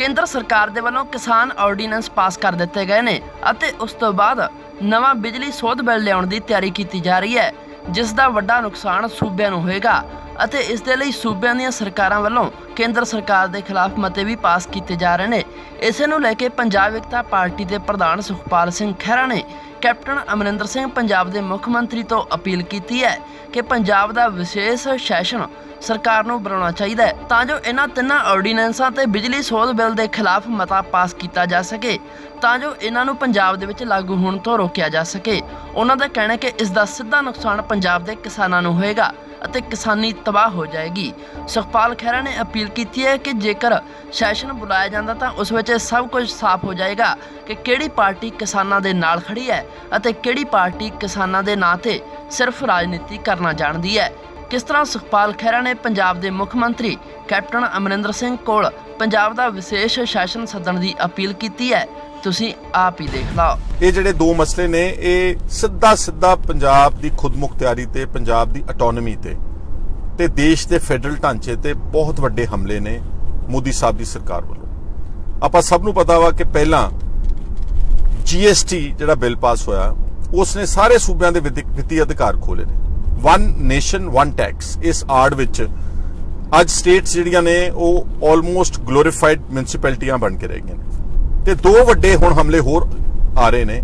केंद्र सरकार दे वल्लों किसान ऑर्डीनेंस पास कर दिते गए ने अते उस तो बाद नवां बिजली सोध बिल लियाउण दी तैयारी की जा रही है, जिस दा वड्डा नुकसान सूबिਆਂ ਨੂੰ होएगा ਅਤੇ इस दे लई सूबिਆਂ ਦੀਆਂ ਸਰਕਾਰਾਂ ਵੱਲੋਂ केंद्र सरकार के खिलाफ मते भी पास किए जा रहे हैं। इसे नूं लैके पंजाब एकता पार्टी के प्रधान सुखपाल सिंह खैरा ने कैप्टन अमरिंदर सिंह पंजाब के मुख मंत्री तो अपील की है कि पंजाब का विशेष सैशन सरकार नूं बनाउणा चाहीदा है तां जो इन्हां तिन्नां ऑर्डीनेंसां ते बिजली सोध बिल के खिलाफ मता पास किया जा सके तां जो इन्हां नूं पंजाब दे विच लागू होण तो रोकिया जा सके। उन्हां दा कहना है कि इस दा सीधा नुकसान पंजाब के किसानां नूं होएगा ਅਤੇ किसानी तबाह हो जाएगी। सुखपाल खैरा ने अपील की है कि जेकर सैशन बुलाया जाता तो उस विच सब कुछ साफ हो जाएगा कि किहड़ी पार्टी किसानां दे नाल खड़ी है ਅਤੇ किहड़ी पार्टी किसानां दे नां ते सिर्फ राजनीति करना जानती है। किस तरह सुखपाल खैरा ने पंजाब के मुख मंत्री कैप्टन अमरिंदर सिंह कोल पंजाब का विशेष सैशन सदन की अपील की है, तुसीं आप ही देख लो। ये ਜਿਹੜੇ दो मसले ने ये ਸਿੱਧਾ पंजाब की खुदमुख्तियारी ते पंजाब की अटोनमी ते देश के फैडरल ढांचे ते बहुत वड्डे हमले ने मोदी साहब की सरकार वालों। आपां सब नूं पता वा कि पहला GST जिहड़ा बिल पास होया उसने सारे सूबिਆਂ ਦੇ ਵਿੱਤੀ अधिकार खोले ने। वन नेशन वन टैक्स इस आड़ विच अज स्टेट्स जिहड़ियां ने वो ऑलमोस्ट ग्लोरीफाइड म्यूनसिपैलिटियां बन के रह गईਆਂ ने ते दो वड्डे हुण हमले होर आ रहे ने।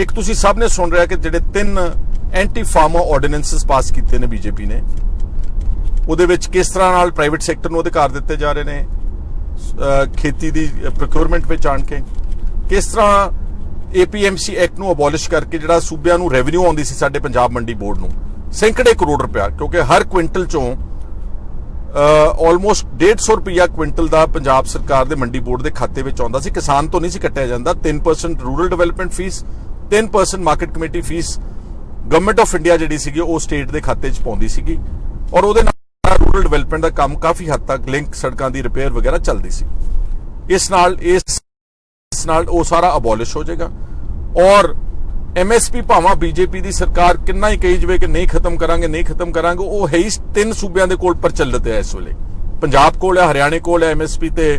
एक तुसीं सब ने सुन रहा कि जिहड़े 3 एंटी फार्मर ऑर्डीनेंसेस पास कीते ने बीजेपी ने ਉਹਦੇ ਵਿੱਚ ਕਿਸ ਤਰ੍ਹਾਂ ਨਾਲ ਪ੍ਰਾਈਵੇਟ ਸੈਕਟਰ ਨੂੰ ਅਧਿਕਾਰ ਦਿੱਤੇ ਜਾ ਰਹੇ ਨੇ ਖੇਤੀ ਦੀ ਪ੍ਰੋਕਿਉਰਮੈਂਟ ਵਿੱਚ ਆਣ ਕੇ, ਕਿਸ ਤਰ੍ਹਾਂ APMC ਐਕਟ ਨੂੰ ਅਬੋਲਿਸ਼ ਕਰਕੇ ਜਿਹੜਾ ਸੂਬਿਆਂ ਨੂੰ ਰੈਵਨਿਊ ਆਉਂਦੀ ਸੀ ਸਾਡੇ ਪੰਜਾਬ ਮੰਡੀ ਬੋਰਡ ਨੂੰ ਸੈਂਕੜੇ ਕਰੋੜ ਰੁਪਇਆ, ਕਿਉਂਕਿ ਹਰ ਕੁਇੰਟਲ ਚੋਂ ਆਲਮੋਸਟ 150 ਰੁਪਇਆ ਕੁਇੰਟਲ ਦਾ ਪੰਜਾਬ ਸਰਕਾਰ ਦੇ ਮੰਡੀ ਬੋਰਡ ਦੇ ਖਾਤੇ ਵਿੱਚ ਆਉਂਦਾ ਸੀ, ਕਿਸਾਨ ਤੋਂ ਨਹੀਂ ਸੀ ਕੱਟਿਆ ਜਾਂਦਾ। 3% rural development fee, 3% market committee fee government of India ਜਿਹੜੀ ਸੀਗੀ ਉਹ ਸਟੇਟ ਦੇ ਖਾਤੇ 'ਚ ਪਾਉਂਦੀ ਸੀਗੀ ਔਰ ਉਹਦੇ रूरल डिवेलपमेंट का काम काफी हद तक लिंक सड़कों की रिपेयर वगैरह चलती सी। इस नाल वो सारा अबॉलिश हो जाएगा और MSP भावां बीजेपी की सरकार किन्ना ही कही जाए कि नहीं खत्म करांगे वो है ही 3 सूबियां दे कोल प्रचलित है। इस वेले पंजाब कोल है, हरियाणे कोल है MSP ते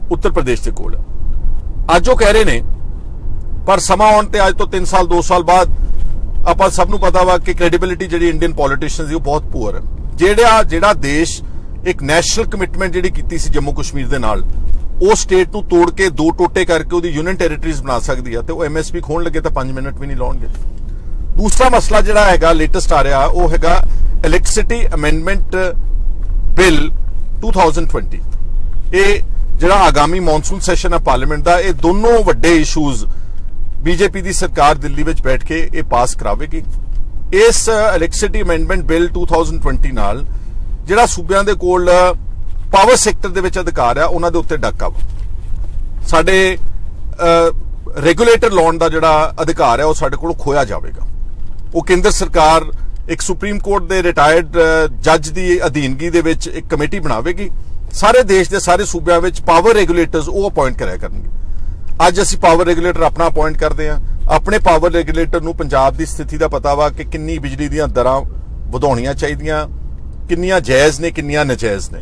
उत्तर प्रदेश के कोल है। अज वो कह रहे ने पर समा आउण ते अज तो 3 साल 2 साल बाद आपां सब नूं पता वा कि क्रेडिबिलिटी जिहड़ी इंडियन पॉलिटिशियंस दी बहुत पुअर है। ਜਿਹੜਾ देश एक नैशनल कमिटमेंट जिहड़ी कीती सी जम्मू कश्मीर दे नाल ਉਹ स्टेट ਨੂੰ ਤੋੜ ਕੇ 2 ਟੋਟੇ ਕਰਕੇ ਉਹਦੀ यूनियन टेरिटरीज ਬਣਾ ਸਕਦੀ ਹੈ ਤੇ ਉਹ MSP ਖੋਣ ਲੱਗੇ ਤਾਂ 5 ਮਿੰਟ ਵੀ ਨਹੀਂ ਲਾਉਣਗੇ। ਦੂਸਰਾ ਮਸਲਾ ਜਿਹੜਾ ਹੈਗਾ ਲੇਟੈਸਟ ਆ ਰਿਹਾ ਉਹ ਹੈਗਾ ਇਲੈਕਟ੍ਰਿਸਿਟੀ ਅਮੈਂਡਮੈਂਟ ਬਿੱਲ 2020। ਇਹ ਜਿਹੜਾ ਆਗਾਮੀ ਮੌਨਸੂਨ ਸੈਸ਼ਨ ਹੈ ਪਾਰਲੀਮੈਂਟ ਦਾ, ਇਹ ਦੋਨੋਂ ਵੱਡੇ ਇਸ਼ੂਜ਼ बीजेपी ਦੀ ਸਰਕਾਰ ਦਿੱਲੀ ਵਿੱਚ ਬੈਠ ਕੇ ਇਹ ਪਾਸ ਕਰਾਵੇਗੀ। इस इलैक्ट्रिसिटी अमेंडमेंट बिल 2020 नाल जिहड़ा सूबिਆਂ ਦੇ ਕੋਲ पावर सैक्टर ਦੇ ਵਿੱਚ ਅਧਿਕਾਰ ਆ ਉਹਨਾਂ ਦੇ ਉੱਤੇ ਡਾਕਾ ਵਾ। ਸਾਡੇ ਰੈਗੂਲੇਟਰ ਲਾਉਣ ਦਾ ਜਿਹੜਾ ਅਧਿਕਾਰ ਹੈ ਉਹ ਸਾਡੇ ਕੋਲ ਖੋਇਆ ਜਾਵੇਗਾ। ਉਹ ਕੇਂਦਰ ਸਰਕਾਰ ਇੱਕ ਸੁਪਰੀਮ ਕੋਰਟ ਦੇ ਰਿਟਾਇਰਡ ਜੱਜ ਦੀ ਅਧੀਨਗੀ ਦੇ ਵਿੱਚ ਇੱਕ ਕਮੇਟੀ ਬਣਾਵੇਗੀ। ਸਾਰੇ ਦੇਸ਼ ਦੇ ਸਾਰੇ ਸੂਬਿਆਂ ਵਿੱਚ ਪਾਵਰ ਰੈਗੂਲੇਟਰਸ ਉਹ ਅਪਾਇੰਟ ਕਰਿਆ ਕਰਨਗੇ। ਅੱਜ ਅਸੀਂ ਪਾਵਰ ਰੈਗੂਲੇਟਰ ਆਪਣਾ ਅਪਾਇੰਟ ਕਰਦੇ ਹਾਂ। ਆਪਣੇ ਪਾਵਰ ਰੈਗੂਲੇਟਰ ਨੂੰ ਪੰਜਾਬ ਦੀ ਸਥਿਤੀ ਦਾ ਪਤਾ ਵਾ ਕਿ ਕਿੰਨੀ ਬਿਜਲੀ ਦੀਆਂ ਦਰਾਂ ਵਧਾਉਣੀਆਂ ਚਾਹੀਦੀਆਂ, ਕਿੰਨੀਆਂ ਜਾਇਜ਼ ਨੇ, ਕਿੰਨੀਆਂ ਨਜਾਇਜ਼ ਨੇ।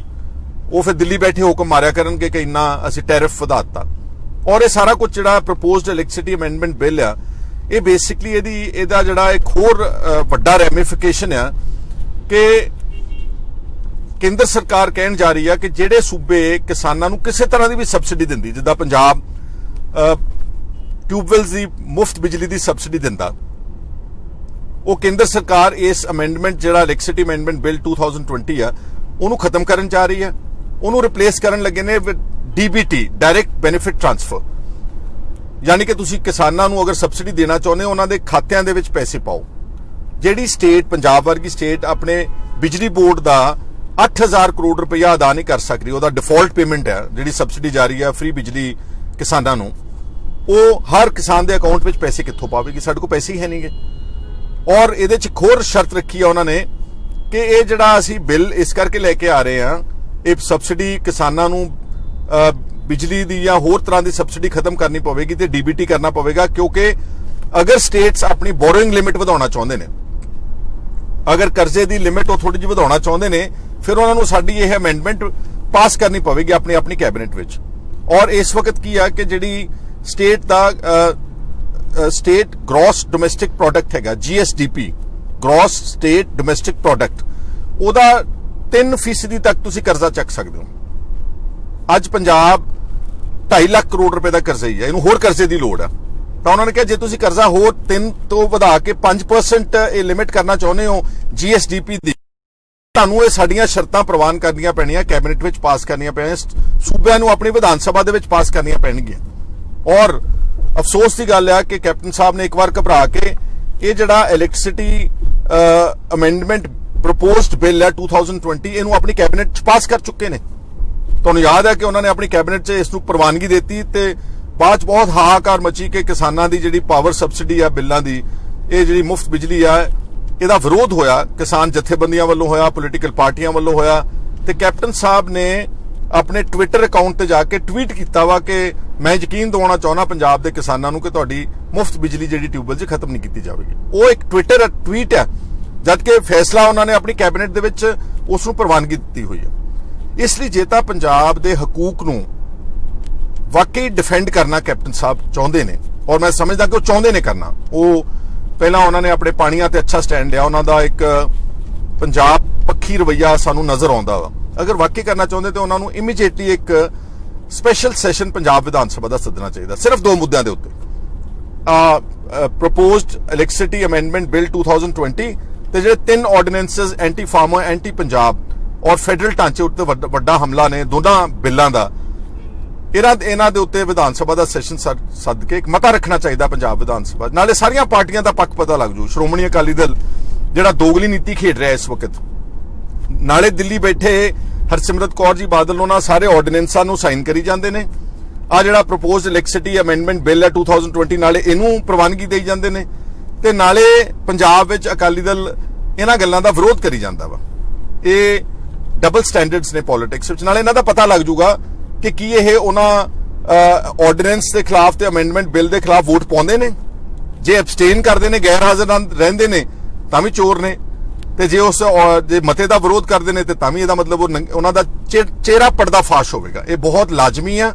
ਉਹ ਫਿਰ ਦਿੱਲੀ ਬੈਠੇ ਹੁਕਮ ਮਾਰਿਆ ਕਰਨਗੇ ਕਿ ਇੰਨਾ ਅਸੀਂ ਟੈਰਿਫ ਵਧਾਤਾ। ਔਰ ਇਹ ਸਾਰਾ ਕੁਝ ਜਿਹੜਾ ਪ੍ਰਪੋਜ਼ਡ ਇਲੈਕਟ੍ਰਿਸਿਟੀ ਅਮੈਂਡਮੈਂਟ ਬਿੱਲ ਆ ਇਹ ਬੇਸਿਕਲੀ ਇਹਦਾ ਜਿਹੜਾ ਇੱਕ ਹੋਰ ਵੱਡਾ ਰੈਮੀਫਿਕੇਸ਼ਨ ਆ ਕਿ ਕੇਂਦਰ ਸਰਕਾਰ ਕਹਿਣ ਜਾ ਰਹੀ ਆ ਕਿ ਜਿਹੜੇ ਸੂਬੇ ਕਿਸਾਨਾਂ ਨੂੰ ਕਿਸੇ ਤਰ੍ਹਾਂ ਦੀ ਵੀ ਸਬਸਿਡੀ ਦਿੰਦੀ, ਜਿੱਦਾਂ ਪੰਜਾਬ ट्यूबवैल्स की मुफ्त बिजली की सबसिडी दिंदा, वो केंद्र सरकार इस अमेंडमेंट जिहड़ा इलैक्ट्रिसिटी अमेंडमेंट बिल 2020 है उन्होंने खत्म करन जा रही है। उन्होंने रिप्लेस करन लगे ने DBT डायरैक्ट बेनिफिट ट्रांसफर, यानी कि तुसीं किसानां नूं अगर सबसिडी देना चाहुंदे हो उन्हां दे खातिਆਂ ਦੇ ਵਿੱਚ पैसे पाओ। ਜਿਹੜੀ स्टेट पंजाब वर्गी स्टेट अपने बिजली बोर्ड का 8000 करोड़ रुपया अदा नहीं कर सकती, ਉਹਦਾ डिफॉल्ट पेमेंट है ਜਿਹੜੀ सबसिडी जा रही है फ्री बिजली किसानां नूं, ਉਹ ਹਰ ਕਿਸਾਨ ਦੇ ਅਕਾਊਂਟ ਵਿੱਚ ਪੈਸੇ ਕਿੱਥੋਂ ਪਾਵੇਗੀ? ਸਾਡੇ ਕੋਲ ਪੈਸੇ ਹੀ ਹੈ ਨਹੀਂਗੇ। ਔਰ ਇਹਦੇ 'ਚ ਇੱਕ ਹੋਰ ਸ਼ਰਤ ਰੱਖੀ ਆ ਉਹਨਾਂ ਨੇ ਕਿ ਇਹ ਜਿਹੜਾ ਅਸੀਂ ਬਿੱਲ ਇਸ ਕਰਕੇ ਲੈ ਕੇ ਆ ਰਹੇ ਹਾਂ, ਇਹ ਸਬਸਿਡੀ ਕਿਸਾਨਾਂ ਨੂੰ ਬਿਜਲੀ ਦੀ ਜਾਂ ਹੋਰ ਤਰ੍ਹਾਂ ਦੀ ਸਬਸਿਡੀ ਖਤਮ ਕਰਨੀ ਪਵੇਗੀ ਤੇ DBT ਕਰਨਾ ਪਵੇਗਾ, ਕਿਉਂਕਿ ਅਗਰ ਸਟੇਟਸ ਆਪਣੀ ਬੋਰੋਇੰਗ ਲਿਮਿਟ ਵਧਾਉਣਾ ਚਾਹੁੰਦੇ ਨੇ, ਅਗਰ ਕਰਜ਼ੇ ਦੀ ਲਿਮਿਟ ਉਹ ਥੋੜੀ ਜਿਹੀ ਵਧਾਉਣਾ ਚਾਹੁੰਦੇ ਨੇ, ਫਿਰ ਉਹਨਾਂ ਨੂੰ ਸਾਡੀ ਇਹ ਅਮੈਂਡਮੈਂਟ ਪਾਸ ਕਰਨੀ ਪਵੇਗੀ ਆਪਣੀ ਕੈਬਨਿਟ ਵਿੱਚ। ਔਰ ਇਸ ਵਕਤ ਕੀ ਆ ਕਿ ਜਿਹੜੀ ਸਟੇਟ ਦਾ ਸਟੇਟ ਗ੍ਰੋਸ ਡੋਮੈਸਟਿਕ ਪ੍ਰੋਡਕਟ ਹੈਗਾ GSDP, gross state domestic product, ਉਹਦਾ 3% ਤੱਕ ਤੁਸੀਂ ਕਰਜ਼ਾ ਚੱਕ ਸਕਦੇ ਹੋ। ਅੱਜ ਪੰਜਾਬ 2.5 ਲੱਖ ਕਰੋੜ ਰੁਪਏ ਦਾ ਕਰਜ਼ਾ ਹੀ ਹੈ, ਇਹਨੂੰ ਹੋਰ ਕਰਜ਼ੇ ਦੀ ਲੋੜ ਆ। ਤਾਂ ਉਹਨਾਂ ਨੇ ਕਿਹਾ ਜੇ ਤੁਸੀਂ ਕਰਜ਼ਾ ਹੋਰ 3 ਤੋਂ ਵਧਾ ਕੇ 5% ਇਹ ਲਿਮਿਟ ਕਰਨਾ ਚਾਹੁੰਦੇ ਹੋ GSDP ਦੀ, ਤੁਹਾਨੂੰ ਇਹ ਸਾਡੀਆਂ ਸ਼ਰਤਾਂ ਪ੍ਰਵਾਨ ਕਰਨੀਆਂ ਪੈਣੀਆਂ, ਕੈਬਨਿਟ ਵਿੱਚ ਪਾਸ ਕਰਨੀਆਂ ਪੈਣੀਆਂ, ਸੂਬਿਆਂ ਨੂੰ ਆਪਣੀ ਵਿਧਾਨ ਸਭਾ ਦੇ ਵਿੱਚ ਪਾਸ ਕਰਨੀਆਂ ਪੈਣਗੀਆਂ। ਔਰ ਅਫਸੋਸ ਦੀ ਗੱਲ ਆ ਕਿ ਕੈਪਟਨ ਸਾਹਿਬ ਨੇ ਇੱਕ ਵਾਰ ਘਬਰਾ ਕੇ ਇਹ ਜਿਹੜਾ ਇਲੈਕਟ੍ਰਿਸਿਟੀ ਅਮੈਂਡਮੈਂਟ ਪ੍ਰਪੋਜ਼ਡ ਬਿੱਲ ਹੈ 2020 ਇਹਨੂੰ ਆਪਣੀ ਕੈਬਨਿਟ 'ਚ ਪਾਸ ਕਰ ਚੁੱਕੇ ਨੇ। ਤੁਹਾਨੂੰ ਯਾਦ ਹੈ ਕਿ ਉਹਨਾਂ ਨੇ ਆਪਣੀ ਕੈਬਨਿਟ 'ਚ ਇਸ ਨੂੰ ਪ੍ਰਵਾਨਗੀ ਦਿੱਤੀ ਤੇ ਬਾਅਦ 'ਚ ਬਹੁਤ ਹਾਹਾਕਾਰ ਮਚੀ ਕਿ ਕਿਸਾਨਾਂ ਦੀ ਜਿਹੜੀ ਪਾਵਰ ਸਬਸਿਡੀ ਆ ਬਿੱਲਾਂ ਦੀ, ਇਹ ਜਿਹੜੀ ਮੁਫਤ ਬਿਜਲੀ ਆ, ਇਹਦਾ ਵਿਰੋਧ ਹੋਇਆ, ਕਿਸਾਨ ਜਥੇਬੰਦੀਆਂ ਵੱਲੋਂ ਹੋਇਆ, ਪੋਲੀਟੀਕਲ ਪਾਰਟੀਆਂ ਵੱਲੋਂ ਹੋਇਆ ਤੇ ਕੈਪਟਨ ਸਾਹਿਬ ਨੇ ਆਪਣੇ ਟਵਿੱਟਰ ਅਕਾਊਂਟ ਤੇ ਜਾ ਕੇ ਟਵੀਟ ਕੀਤਾ ਵਾ ਕਿ ਮੈਂ ਯਕੀਨ ਦਿਵਾਉਣਾ ਚਾਹੁੰਦਾ ਪੰਜਾਬ ਦੇ ਕਿਸਾਨਾਂ ਨੂੰ ਕਿ ਤੁਹਾਡੀ ਮੁਫਤ ਬਿਜਲੀ ਜਿਹੜੀ ਟਿਊਬਵੈੱਲ 'ਚ ਖਤਮ ਨਹੀਂ ਕੀਤੀ ਜਾਵੇਗੀ। ਉਹ ਇੱਕ ਟਵਿੱਟਰ ਟਵੀਟ ਹੈ, ਜਦਕਿ ਫੈਸਲਾ ਉਹਨਾਂ ਨੇ ਆਪਣੀ ਕੈਬਨਿਟ ਦੇ ਵਿੱਚ ਉਸ ਨੂੰ ਪ੍ਰਵਾਨਗੀ ਦਿੱਤੀ ਹੋਈ ਹੈ। ਇਸ ਲਈ ਜੇ ਤਾਂ ਪੰਜਾਬ ਦੇ ਹਕੂਕ ਨੂੰ ਵਾਕਈ ਡਿਫੈਂਡ ਕਰਨਾ ਕੈਪਟਨ ਸਾਹਿਬ ਚਾਹੁੰਦੇ ਨੇ, ਔਰ ਮੈਂ ਸਮਝਦਾ ਕਿ ਉਹ ਚਾਹੁੰਦੇ ਨੇ ਕਰਨਾ, ਉਹ ਪਹਿਲਾਂ ਉਹਨਾਂ ਨੇ ਆਪਣੇ ਪਾਣੀਆਂ ਤੇ ਅੱਛਾ ਸਟੈਂਡ ਲਿਆ, ਉਹਨਾਂ ਦਾ ਇੱਕ ਪੰਜਾਬ ਪੱਖੀ ਰਵੱਈਆ ਸਾਨੂੰ ਨਜ਼ਰ ਆਉਂਦਾ ਵਾ। ਅਗਰ ਵਾਕਈ ਕਰਨਾ ਚਾਹੁੰਦੇ ਤਾਂ ਉਹਨਾਂ ਨੂੰ ਇਮੀਡੀਏਟਲੀ ਇੱਕ ਸਪੈਸ਼ਲ ਸੈਸ਼ਨ ਪੰਜਾਬ ਵਿਧਾਨ ਸਭਾ ਦਾ ਸੱਦਣਾ ਚਾਹੀਦਾ, ਸਿਰਫ 2 ਮੁੱਦਿਆਂ ਦੇ ਉੱਤੇ, ਪ੍ਰਪੋਜ਼ਡ ਇਲੈਕਟ੍ਰਿਸਿਟੀ ਅਮੈਂਡਮੈਂਟ ਬਿੱਲ 2020 ਤੇ ਜਿਹੜੇ 3 ordinances anti farmer, anti Punjab ਔਰ ਫੈਡਰਲ ਢਾਂਚੇ ਉੱਤੇ ਵੱਡਾ ਹਮਲਾ ਨੇ ਦੋਨਾਂ ਬਿੱਲਾਂ ਦਾ। ਇਹਨਾਂ ਦੇ ਉੱਤੇ ਵਿਧਾਨ ਸਭਾ ਦਾ ਸੈਸ਼ਨ ਸੱਦ ਕੇ ਇੱਕ ਮਤਾ ਰੱਖਣਾ ਚਾਹੀਦਾ ਪੰਜਾਬ ਵਿਧਾਨ ਸਭਾ। ਨਾਲੇ ਸਾਰੀਆਂ ਪਾਰਟੀਆਂ ਦਾ ਪੱਖ ਪਤਾ ਲੱਗ ਜੂ। ਸ਼੍ਰੋਮਣੀ ਅਕਾਲੀ ਦਲ ਜਿਹੜਾ ਦੋਗਲੀ ਨੀਤੀ ਖੇਡ ਰਿਹਾ ਇਸ ਵਕਤ, ਨਾਲੇ ਦਿੱਲੀ ਬੈਠੇ ਹਰਸਿਮਰਤ ਕੌਰ ਜੀ ਬਾਦਲ ਉਹਨਾਂ ਸਾਰੇ ਆਰਡੀਨੈਂਸਾਂ ਨੂੰ ਸਾਈਨ ਕਰੀ ਜਾਂਦੇ ਨੇ, ਆ ਜਿਹੜਾ ਪ੍ਰਪੋਜ਼ਡ ਇਲੈਕਟ੍ਰਿਸਿਟੀ ਅਮੈਂਡਮੈਂਟ ਬਿੱਲ ਹੈ 2020 ਨਾਲੇ ਇਹਨੂੰ ਪ੍ਰਵਾਨਗੀ ਦੇਈ ਜਾਂਦੇ ਨੇ ਤੇ ਨਾਲੇ ਪੰਜਾਬ ਵਿੱਚ ਅਕਾਲੀ ਦਲ ਇਹਨਾਂ ਗੱਲਾਂ ਦਾ ਵਿਰੋਧ ਕਰੀ ਜਾਂਦਾ ਵਾ। ਇਹ ਡਬਲ ਸਟੈਂਡਰਡਸ ਨੇ ਪੋਲਿਟਿਕਸ ਵਿੱਚ। ਨਾਲੇ ਇਹਨਾਂ ਦਾ ਪਤਾ ਲੱਗ ਜੂਗਾ ਕਿ ਕੀ ਇਹ ਉਹਨਾਂ ਆਰਡੀਨੈਂਸ ਦੇ ਖਿਲਾਫ ਤੇ ਅਮੈਂਡਮੈਂਟ ਬਿੱਲ ਦੇ ਖਿਲਾਫ ਵੋਟ ਪਾਉਂਦੇ ਨੇ। ਜੇ ਐਬਸਟੇਨ ਕਰਦੇ ਨੇ, ਗੈਰ ਹਾਜ਼ਰ ਰਹਿੰਦੇ ਨੇ, ਤਾਂ ਵੀ ਚੋਰ ਨੇ, ਤੇ ਜੇ ਜੇ ਮਤੇ ਦਾ ਵਿਰੋਧ ਕਰਦੇ ਨੇ ਤੇ ਤਾਂ ਵੀ ਇਹਦਾ ਮਤਲਬ ਉਹਨਾਂ ਦਾ ਚਿਹਰਾ ਪਰਦਾ ਫਾਸ਼ ਹੋਵੇਗਾ। ਇਹ ਬਹੁਤ ਲਾਜ਼ਮੀ ਆ।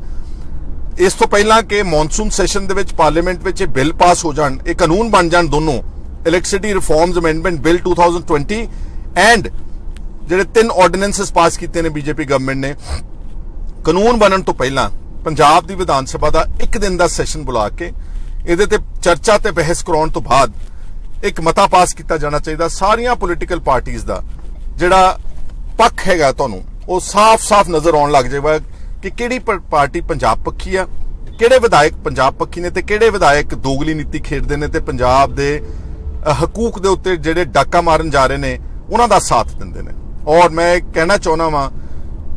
ਇਸ ਤੋਂ ਪਹਿਲਾਂ ਕਿ ਮੌਨਸੂਨ ਸੈਸ਼ਨ ਦੇ ਵਿੱਚ ਪਾਰਲੀਮੈਂਟ ਵਿੱਚ ਇਹ ਬਿੱਲ ਪਾਸ ਹੋ ਜਾਣ, ਇਹ ਕਾਨੂੰਨ ਬਣ ਜਾਣ, ਦੋਨੋਂ electricity reforms amendment bill 2020 and ਜਿਹੜੇ 3 ਆਰਡੀਨੈਂਸਸ ਪਾਸ ਕੀਤੇ ਨੇ ਬੀਜੇਪੀ ਗਵਰਨਮੈਂਟ ਨੇ, ਕਾਨੂੰਨ ਬਣਨ ਤੋਂ ਪਹਿਲਾਂ ਪੰਜਾਬ ਦੀ ਵਿਧਾਨ ਸਭਾ ਦਾ 1 ਦਿਨ ਦਾ ਸੈਸ਼ਨ ਬੁਲਾ ਕੇ ਇਹਦੇ ਤੇ ਚਰਚਾ ਤੇ ਬਹਿਸ ਕਰਾਉਣ ਤੋਂ ਬਾਅਦ ਇੱਕ ਮਤਾ ਪਾਸ ਕੀਤਾ ਜਾਣਾ ਚਾਹੀਦਾ। ਸਾਰੀਆਂ ਪੋਲੀਟੀਕਲ ਪਾਰਟੀਆਂ ਦਾ ਜਿਹੜਾ ਪੱਖ ਹੈਗਾ ਤੁਹਾਨੂੰ ਉਹ ਸਾਫ਼-ਸਾਫ਼ ਨਜ਼ਰ ਆਉਣ ਲੱਗ ਜਾਏਗਾ ਕਿ ਕਿਹੜੀ ਪਾਰਟੀ ਪੰਜਾਬ ਪੱਖੀ ਆ, ਕਿਹੜੇ ਵਿਧਾਇਕ ਪੰਜਾਬ ਪੱਖੀ ਨੇ ਤੇ ਕਿਹੜੇ ਵਿਧਾਇਕ ਦੋਗਲੀ ਨੀਤੀ ਖੇਡਦੇ ਨੇ ਤੇ ਪੰਜਾਬ ਦੇ ਹਕੂਕ ਦੇ ਉੱਤੇ ਜਿਹੜੇ ਡਾਕਾ ਮਾਰਨ ਜਾ ਰਹੇ ਨੇ ਉਹਨਾਂ ਦਾ ਸਾਥ ਦਿੰਦੇ ਨੇ। ਔਰ ਮੈਂ ਕਹਿਣਾ ਚਾਹੁੰਦਾ ਵਾਂ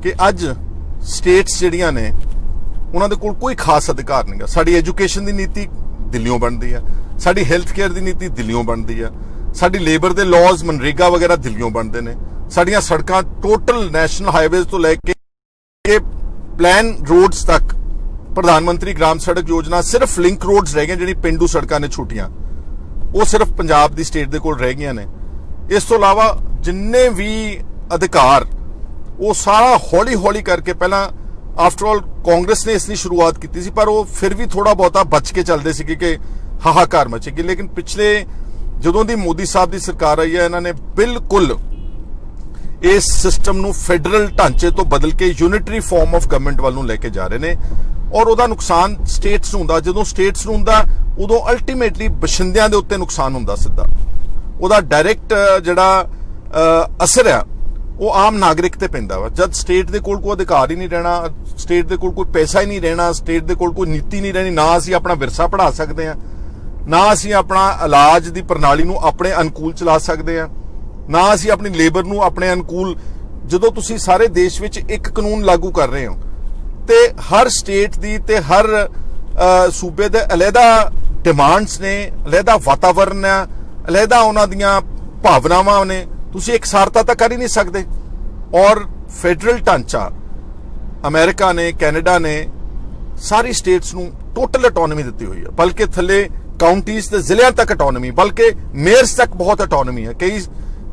ਕਿ ਅੱਜ ਸਟੇਟਸ ਜਿਹੜੀਆਂ ਨੇ ਉਹਨਾਂ ਦੇ ਕੋਲ ਕੋਈ ਖਾਸ ਅਧਿਕਾਰ ਨਹੀਂਗਾ। ਸਾਡੀ ਐਜੂਕੇਸ਼ਨ ਦੀ ਨੀਤੀ ਦਿੱਲੀੋਂ ਬਣਦੀ ਆ, ਸਾਡੀ ਹੈਲਥ ਕੇਅਰ ਦੀ ਨੀਤੀ ਦਿੱਲੀੋਂ ਬਣਦੀ ਆ, ਸਾਡੀ ਲੇਬਰ ਦੇ ਲਾਜ਼ ਮਨਰੇਗਾ ਵਗੈਰਾ ਦਿੱਲੀੋਂ ਬਣਦੇ ਨੇ, ਸਾਡੀਆਂ ਸੜਕਾਂ ਟੋਟਲ ਨੈਸ਼ਨਲ ਹਾਈਵੇਜ਼ ਤੋਂ ਲੈ ਕੇ ਪਲਾਨ ਰੋਡਸ ਤੱਕ, ਪ੍ਰਧਾਨ ਮੰਤਰੀ ਗ੍ਰਾਮ ਸੜਕ ਯੋਜਨਾ, ਸਿਰਫ ਲਿੰਕ ਰੋਡਸ ਰਹਿ ਗਏ ਜਿਹੜੀ ਪਿੰਡੂ ਸੜਕਾਂ ਨੇ ਛੋਟੀਆਂ, ਉਹ ਸਿਰਫ ਪੰਜਾਬ ਦੀ ਸਟੇਟ ਦੇ ਕੋਲ ਰਹਿ ਗਈਆਂ ਨੇ। ਇਸ ਤੋਂ ਇਲਾਵਾ ਜਿੰਨੇ ਵੀ ਅਧਿਕਾਰ ਉਹ ਸਾਰਾ ਹੌਲੀ-ਹੌਲੀ ਕਰਕੇ, ਪਹਿਲਾਂ ਆਫਟਰ ਆਲ ਕਾਂਗਰਸ ਨੇ ਇਸ ਦੀ ਸ਼ੁਰੂਆਤ ਕੀਤੀ ਸੀ ਪਰ ਉਹ ਫਿਰ ਵੀ ਥੋੜਾ ਬਹੁਤਾ ਬਚ ਕੇ ਚੱਲਦੇ ਸੀਗੇ ਕਿ ਹਾਹਾਕਾਰ ਮਚੇਗੀ। ਲੇਕਿਨ ਪਿਛਲੇ ਜਦੋਂ ਦੀ ਮੋਦੀ ਸਾਹਿਬ ਦੀ ਸਰਕਾਰ ਆਈ ਹੈ ਇਹਨਾਂ ਨੇ ਬਿਲਕੁਲ ਇਸ ਸਿਸਟਮ ਨੂੰ ਫੈਡਰਲ ਢਾਂਚੇ ਤੋਂ ਬਦਲ ਕੇ ਯੂਨਿਟਰੀ ਫਾਰਮ ਆਫ ਗਵਰਨਮੈਂਟ ਵੱਲ ਨੂੰ ਲੈ ਕੇ ਜਾ ਰਹੇ ਨੇ ਔਰ ਉਹਦਾ ਨੁਕਸਾਨ ਸਟੇਟਸ ਨੂੰ ਹੁੰਦਾ। ਜਦੋਂ ਸਟੇਟਸ ਨੂੰ ਹੁੰਦਾ ਉਦੋਂ ਅਲਟੀਮੇਟਲੀ ਬਸ਼ਿੰਦਿਆਂ ਦੇ ਉੱਤੇ ਨੁਕਸਾਨ ਹੁੰਦਾ ਸਿੱਧਾ। ਉਹਦਾ ਡਾਇਰੈਕਟ ਜਿਹੜਾ ਅਸਰ ਆ ਉਹ ਆਮ ਨਾਗਰਿਕ ਤੇ ਪੈਂਦਾ ਵਾ। ਜਦ ਸਟੇਟ ਦੇ ਕੋਲ ਕੋਈ ਅਧਿਕਾਰ ਹੀ ਨਹੀਂ ਰਹਿਣਾ, ਸਟੇਟ ਦੇ ਕੋਲ ਕੋਈ ਪੈਸਾ ਹੀ ਨਹੀਂ ਰਹਿਣਾ, ਸਟੇਟ ਦੇ ਕੋਲ ਕੋਈ ਨੀਤੀ ਨਹੀਂ ਰਹਿਣੀ, ਨਾ ਅਸੀਂ ਆਪਣਾ ਵਿਰਸਾ ਪੜ੍ਹਾ ਸਕਦੇ ਹਾਂ, ਨਾ ਅਸੀਂ ਆਪਣਾ ਇਲਾਜ ਦੀ ਪ੍ਰਣਾਲੀ ਨੂੰ ਆਪਣੇ ਅਨੁਕੂਲ ਚਲਾ ਸਕਦੇ ਹਾਂ, ਨਾ ਅਸੀਂ ਆਪਣੀ ਲੇਬਰ ਨੂੰ ਆਪਣੇ ਅਨੁਕੂਲ। ਜਦੋਂ ਤੁਸੀਂ ਸਾਰੇ ਦੇਸ਼ ਵਿੱਚ ਇੱਕ ਕਾਨੂੰਨ ਲਾਗੂ ਕਰ ਰਹੇ ਹੋ ਤੇ ਹਰ ਸਟੇਟ ਦੀ ਤੇ ਹਰ ਸੂਬੇ ਦੇ ਅਲੱਗਾ ਡਿਮਾਂਡਸ ਨੇ, ਅਲੱਗਾ ਵਾਤਾਵਰਨ ਹੈ, ਅਲੱਗਾ ਉਹਨਾਂ ਦੀਆਂ ਭਾਵਨਾਵਾਂ ਨੇ, ਤੁਸੀਂ ਇਕਸਾਰਤਾ ਤਾਂ ਕਰ ਹੀ ਨਹੀਂ ਸਕਦੇ। ਔਰ ਫੈਡਰਲ ਢਾਂਚਾ ਅਮਰੀਕਾ ਨੇ, ਕੈਨੇਡਾ ਨੇ ਸਾਰੀ ਸਟੇਟਸ ਨੂੰ ਟੋਟਲ ਆਟੋਨਮੀ ਦਿੱਤੀ ਹੋਈ ਹੈ, ਬਲਕਿ ਥੱਲੇ ਕਾਉਂਟੀਜ਼ ਤੇ ਜ਼ਿਲ੍ਹਿਆਂ ਤੱਕ ਆਟੋਨਮੀ, ਬਲਕਿ ਮੇਅਰਸ ਤੱਕ ਬਹੁਤ ਆਟੋਨਮੀ ਹੈ। ਕਈ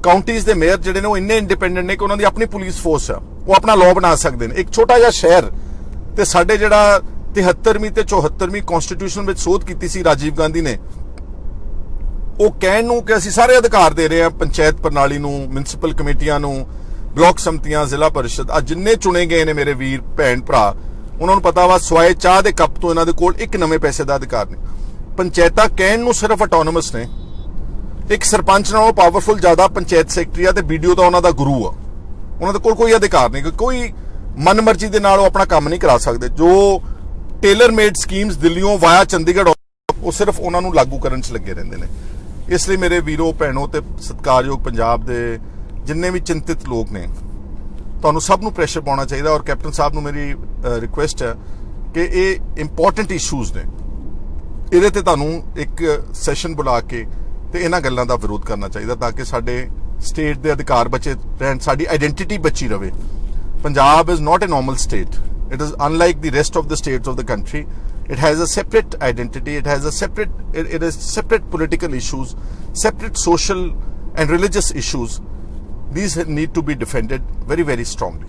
ਕਾਉਂਟੀਜ਼ ਦੇ ਮੇਅਰ ਜਿਹੜੇ ਨੇ ਉਹ ਇੰਨੇ ਇੰਡੀਪੈਂਡੈਂਟ ਨੇ ਕਿ ਉਹਨਾਂ ਦੀ ਆਪਣੀ ਪੁਲਿਸ ਫੋਰਸ ਹੈ, ਉਹ ਆਪਣਾ ਲਾਅ ਬਣਾ ਸਕਦੇ ਨੇ। ਇੱਕ ਛੋਟਾ ਜਿਹਾ ਸ਼ਹਿਰ ਤੇ ਸਾਡੇ ਜਿਹੜਾ 73ਵੀਂ ਤੇ 74ਵੀਂ ਕਨਸਟੀਟਿਊਸ਼ਨ ਵਿੱਚ ਸੋਧ ਕੀਤੀ ਸੀ ਰਾਜੀਵ ਗਾਂਧੀ ਨੇ, ਉਹ ਕਹਿਣ ਨੂੰ ਕਿ ਅਸੀਂ ਸਾਰੇ ਅਧਿਕਾਰ ਦੇ ਰਹੇ ਹਾਂ ਪੰਚਾਇਤ ਪ੍ਰਣਾਲੀ ਨੂੰ, ਮਿਊਨਿਸਪਲ ਕਮੇਟੀਆਂ ਨੂੰ, ਬਲਾਕ ਸੰਮਤੀਆਂ, ਜ਼ਿਲ੍ਹਾ ਪਰਿਸ਼ਦ, ਆ ਜਿੰਨੇ ਚੁਣੇ ਗਏ ਨੇ ਮੇਰੇ ਵੀਰ ਭੈਣ ਭਰਾ, ਉਹਨਾਂ ਨੂੰ ਪਤਾ ਵਾ ਸਵਾਏ ਚਾਹ ਦੇ ਕੱਪ ਤੋਂ ਇਹਨਾਂ ਦੇ ਕੋਲ ਇੱਕ ਨਵੇਂ ਪੈਸੇ ਦਾ ਅਧਿਕਾਰ ਨਹੀਂ। ਪੰਚਾਇਤਾਂ ਕਹਿਣ ਨੂੰ ਸਿਰਫ ਆਟੋਨੋਮਸ ਨੇ, ਇੱਕ ਸਰਪੰਚ ਨਾਲੋਂ ਪਾਵਰਫੁਲ ਜ਼ਿਆਦਾ ਪੰਚਾਇਤ ਸੈਕਟਰੀ ਆ ਤੇ ਵੀਡੀਓ ਤਾਂ ਉਹਨਾਂ ਦਾ ਗੁਰੂ ਆ, ਉਹਨਾਂ ਦੇ ਕੋਲ ਕੋਈ ਅਧਿਕਾਰ ਨਹੀਂ, ਕੋਈ ਮਨਮਰਜ਼ੀ ਦੇ ਨਾਲ ਉਹ ਆਪਣਾ ਕੰਮ ਨਹੀਂ ਕਰਾ ਸਕਦੇ। ਜੋ ਟੇਲਰ ਮੇਡ ਸਕੀਮਸ ਦਿੱਲੀੋਂ ਵਾਇਆ ਚੰਡੀਗੜ੍ਹ ਉਹ ਸਿਰਫ ਉਹਨਾਂ ਨੂੰ ਲਾਗੂ ਕਰਨ 'ਚ ਲੱਗੇ ਰਹਿੰਦੇ ਨੇ। ਇਸ ਲਈ ਮੇਰੇ ਵੀਰੋ ਭੈਣੋ ਤੇ ਸਤਿਕਾਰਯੋਗ ਪੰਜਾਬ ਦੇ ਜਿੰਨੇ ਵੀ ਚਿੰਤਿਤ ਲੋਕ ਨੇ, ਤੁਹਾਨੂੰ ਸਭ ਨੂੰ ਪ੍ਰੈਸ਼ਰ ਪਾਉਣਾ ਚਾਹੀਦਾ। ਔਰ ਕੈਪਟਨ ਸਾਹਿਬ ਨੂੰ ਮੇਰੀ ਰਿਕੁਐਸਟ ਹੈ ਕਿ ਇਹ ਇੰਪੋਰਟੈਂਟ ਇਸ਼ੂਜ਼ ਨੇ, ਇਹਦੇ ਤੇ ਤੁਹਾਨੂੰ ਇੱਕ ਸੈਸ਼ਨ ਬੁਲਾ ਕੇ ਤੇ ਇਹਨਾਂ ਗੱਲਾਂ ਦਾ ਵਿਰੋਧ ਕਰਨਾ ਚਾਹੀਦਾ ਤਾਂ ਕਿ ਸਾਡੇ ਸਟੇਟ ਦੇ ਅਧਿਕਾਰ ਬਚੇ ਰਹਿਣ, ਸਾਡੀ ਆਇਡੈਂਟੀਟੀ ਬਚੀ ਰਵੇ। Punjab is not a normal state, it is unlike the rest of the states of the country. It has a separate identity, it has separate political issues, separate social and religious issues. These need to be defended very, very strongly.